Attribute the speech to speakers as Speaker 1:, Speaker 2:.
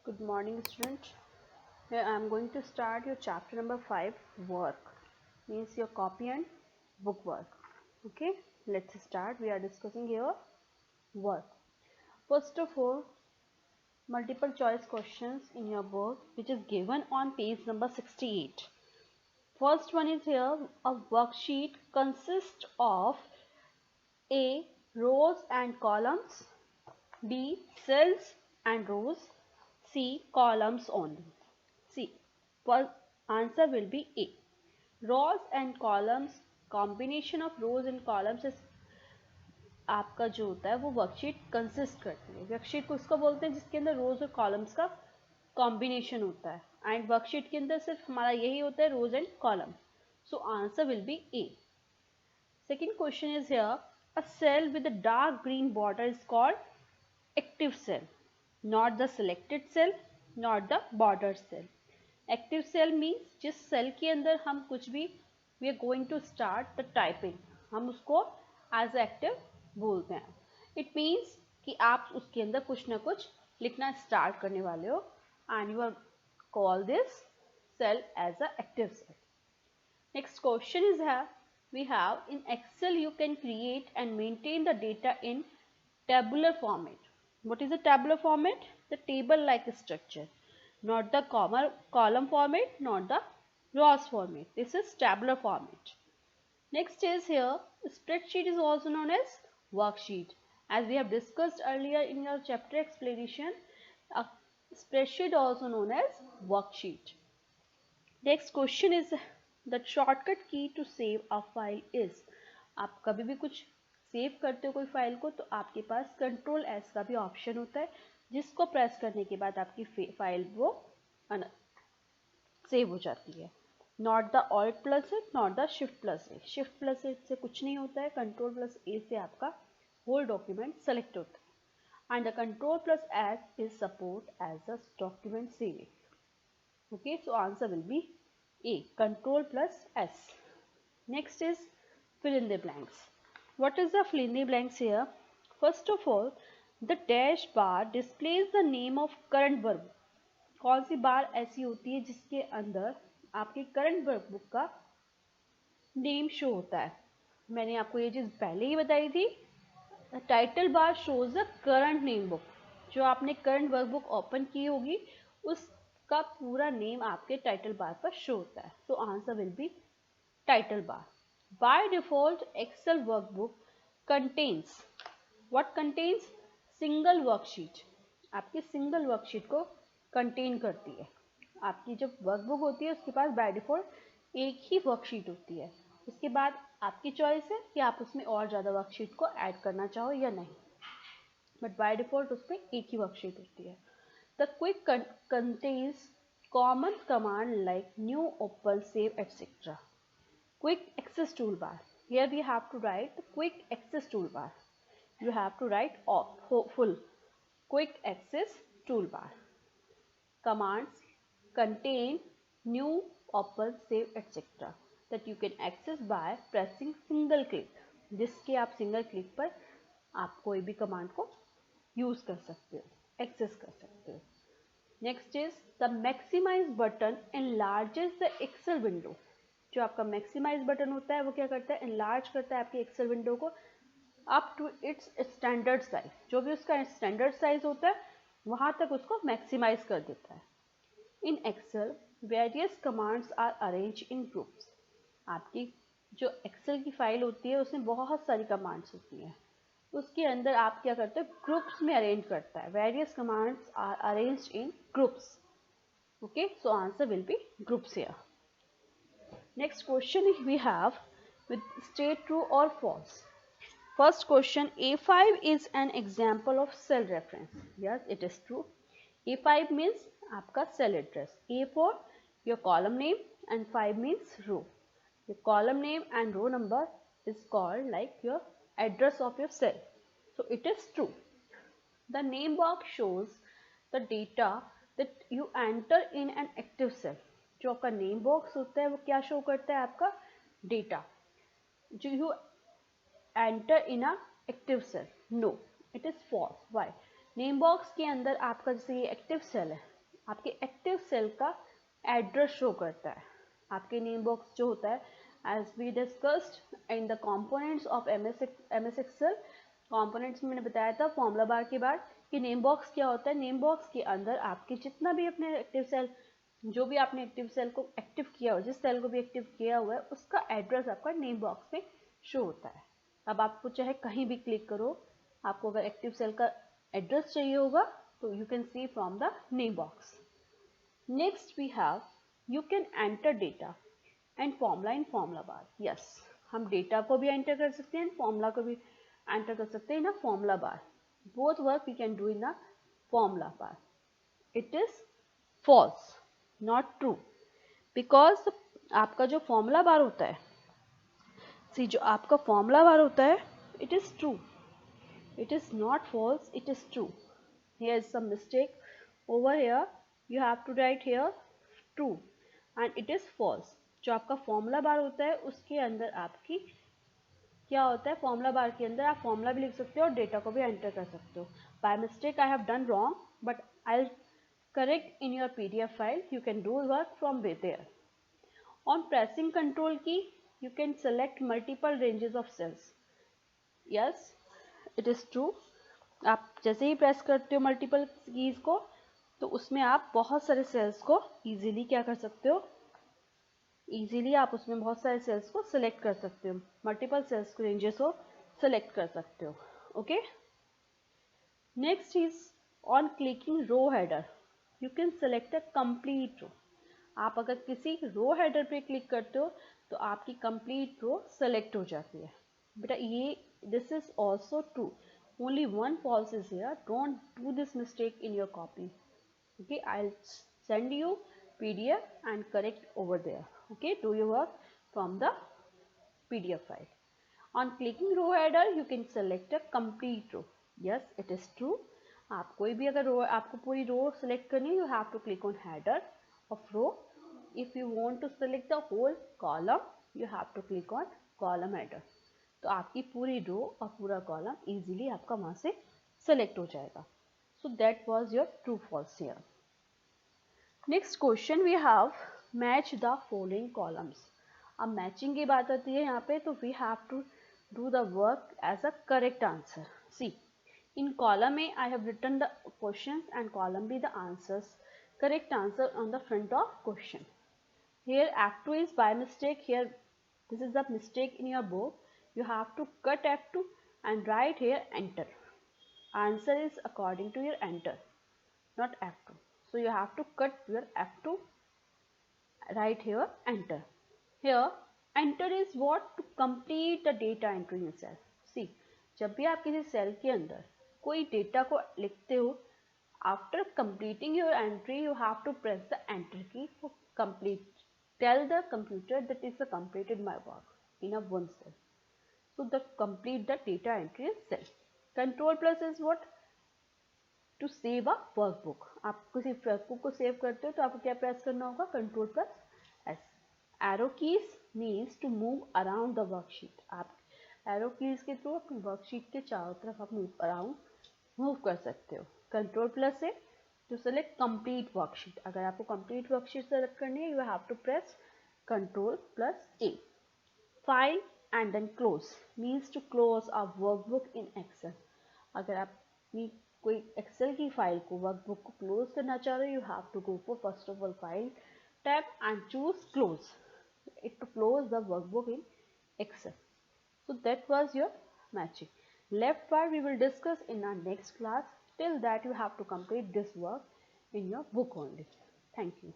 Speaker 1: Good morning, student. Here I am going to start your chapter number 5, work. Means your copy and book work. Okay, let's start. We are discussing here work. First of all, multiple choice questions in your book, which is given on page number 68. First one is here, a worksheet consists of A. Rows and columns, B. Cells and rows, C. Columns only. C. First answer will be A. Rows and columns, combination of rows and columns is आपका जो होता है वो worksheet consist करती है. Worksheet को उसको बोलते हैं जिसके अंदर रोज और कॉलम्स का कॉम्बिनेशन होता है. एंड वर्कशीट के अंदर सिर्फ हमारा यही होता है rows and column. So answer will be A. Second question is here, a cell with a dark green border is called active cell, not the selected cell, not the border cell. Active cell means जिस cell के अंदर हम कुछ भी we are going to start the typing, हम उसको as active बोलते हैं. It means कि आप उसके अंदर कुछ ना कुछ लिखना start करने वाले हो and you are call this cell as a active cell. Next question is here, we have in Excel you can create and maintain the data in tabular format. What is the tabular format? The table like structure, not the column format, not the rows format. This is tabular format. Next is here, spreadsheet is also known as worksheet. As we have discussed earlier in your chapter explanation, a spreadsheet also known as worksheet. Next question is, the shortcut key to save a file is. आप कभी भी कुछ save करते हो कोई file को तो आपके पास कंट्रोल एस का भी ऑप्शन होता है जिसको प्रेस करने के बाद आपकी फाइल वो सेव हो जाती है. Not the alt plus A, not the shift plus A. Shift plus A से कुछ नहीं होता है, कंट्रोल प्लस ए से आपका होल डॉक्यूमेंट सेलेक्ट होता है. And the control plus S is support as a document saving. Okay, so answer will be A, control plus S. Next is fill in the blanks. What is the fill in the blanks here? First of all, the dash bar displays the name of current verb. कौन सी बार ऐसी होती है जिसके अंदर आपके current work book का name show होता है? मैंने आपको ये चीज़ पहले ही बताई थी. Title bar shows the current name book. जो आपने करंट वर्क बुक ओपन की होगी उसका पूरा नेम आपके टाइटल बार पर शो होता है. So answer will be title bar. By default Excel workbook contains what contains single worksheet. आपकी सिंगल वर्कशीट को कंटेन करती है. आपकी जब वर्कबुक होती है उसके पास बाय डिफॉल्ट एक ही वर्कशीट होती है. उसके बाद आपकी चॉइस है कि आप उसमें और ज़्यादा वर्कशीट को ऐड करना चाहो या नहीं, बट बाय डिफॉल्ट उसमें एक ही वर्कशीट होती है. The quick contains common command like new, open, save, etc. Quick access toolbar. Here we have to write the quick access toolbar. You have to write full quick access toolbar. Commands contain new, open, save, etc. that you can access by pressing single click. जिसके आप single click पर आप कोई भी command को use कर सकते हो, एक्सेस कर सकते हो. Next is the maximize button enlarges the Excel window. जो आपका मैक्सिमाइज बटन होता है वो क्या करता है, एनलार्ज करता है आपकी एक्सेल विंडो को up to its standard size. जो भी उसका स्टैंडर्ड साइज होता है वहां तक उसको मैक्सिमाइज कर देता है. In Excel various commands are arrange in groups. आपकी जो एक्सेल की फाइल होती है उसमें बहुत सारी कमांड्स होती हैं. उसके अंदर आप क्या करते हो, ग्रुप्स में अरेंज करता है. Various commands are arranged in groups. Okay, so answer will be groups here. Next question we have with state true और false. First question, A5 is an example of cell reference. Yes, it is true. A5 means आपका cell address. A4 your column name and 5 means row. Your column name and row number is called like your address of your cell. So it is true. The name box shows the data that you enter in an active cell. जो आपका name box होता है वो क्या show करता है, आपका data जो you enter in a active cell. No, it is false. Why? Name box के अंदर आपका जैसे ये एक्टिव सेल है आपके एक्टिव सेल का एड्रेस शो करता है। आपके नेम बॉक्स जो होता है, as we discussed in the components of MS Excel, components में मैंने बताया था फॉर्मूला बार के बाद कि नेम बॉक्स क्या होता है। नेम बॉक्स के अंदर आपके जितना भी अपने एक्टिव सेल, जो भी आपने एक्टिव सेल को एक्टिव किया हो, जिस सेल को भी एक्टिव किया हुआ है, उसका एड्रेस आपका नेम बॉक्स में शो होता है। अब आपको चाहे कहीं भी क्लिक करो, आपको अगर एक्टिव सेल का एड्रेस चाहिए होगा तो you can see from the name box. Next we have you can enter data and formula in formula bar. Yes, हम डेटा को भी एंटर कर सकते हैं, फॉर्मूला को भी एंटर कर सकते हैं in a formula bar. Both work we can do in a formula bar. It is false, not true, because आपका जो फॉर्मूला बार होता है, सी जो आपका फॉर्मूला बार होता है, it is true, it is not false, it is true. Here is some mistake over here, you have to write here true and it is false. जो आपका फॉर्मूला बार होता है उसके अंदर आपकी क्या होता है, फॉर्मूला बार के अंदर आप फॉर्मूला भी लिख सकते हो और डेटा को भी एंटर कर सकते हो। By mistake I have done wrong but I will correct in your PDF file, you can do work from there. On pressing control key you can select multiple ranges of cells. Yes, it is true. आप जैसे ही press करते हो multiple keys को तो उसमें आप बहुत सारे सेल्स को इजीली क्या कर सकते हो, इजीली आप उसमें बहुत सारे सेल्स को सिलेक्ट कर सकते हो, मल्टीपल सेल्स को रेंजेस को सिलेक्ट कर सकते हो। Okay, next is on clicking row header you can select a complete row. आप अगर किसी रो हेडर पे क्लिक करते हो तो आपकी कंप्लीट रो सेलेक्ट हो जाती है। बेटा ये this is also true, only one false is here, don't do this mistake in your copy. Okay, I will send you PDF and correct over there. Okay, do your work from the PDF file. On clicking row header you can select a complete row. Yes, it is true. आप कोई भी अगर रो, आपको पूरी रो select करनी है, you have to click on header of row. If you want to select the whole column, you have to click on column header. तो आपकी पूरी रो और पूरा कॉलम इजीली आपका वहां से सेलेक्ट हो जाएगा। So that was your true false here. Next question we have match the following columns. अब मैचिंग की बात आती है यहाँ पे, तो we have to do the work as a correct answer. See, in column A I have written the questions and column B the answers, correct answer on the front of question. Here F2 is by mistake, here this is the mistake in your book, you have to cut F2 and write here enter. Answer is according to your enter, not F2. So you have to cut your F2, write here enter. Here enter is what, to complete the data entry in cell. See, जब भी आप किसी cell के अंदर कोई data को लिखते हो, after completing your entry you have to press the enter key for complete, tell the computer that is completed my work in a one cell. So the complete the data entry in cell. Control plus is what, to save a workbook. आप किसी workbook को save करते हो तो आपको क्या press करना होगा, control plus S. Arrow keys means to move around the worksheet. आप एरो कीज के थ्रू अपनी वर्कशीट के चारों तरफ आप मूव कर सकते हो। कंट्रोल प्लस है टू सेलेक्ट कंप्लीट वर्कशीट। अगर आपको कंप्लीट वर्कशीट सेलेक्ट करनी है, you have to press control plus A. File and then close means to close a workbook in Excel. अगर आप कोई एक्सेल की फाइल को, वर्कबुक को क्लोज करना चाह रहे हो, you have to go for first of all file tab and choose close it to close the workbook in Excel. So that was your matching. Left part we will discuss in our next class. Till that you have to complete this work in your book only. Thank you.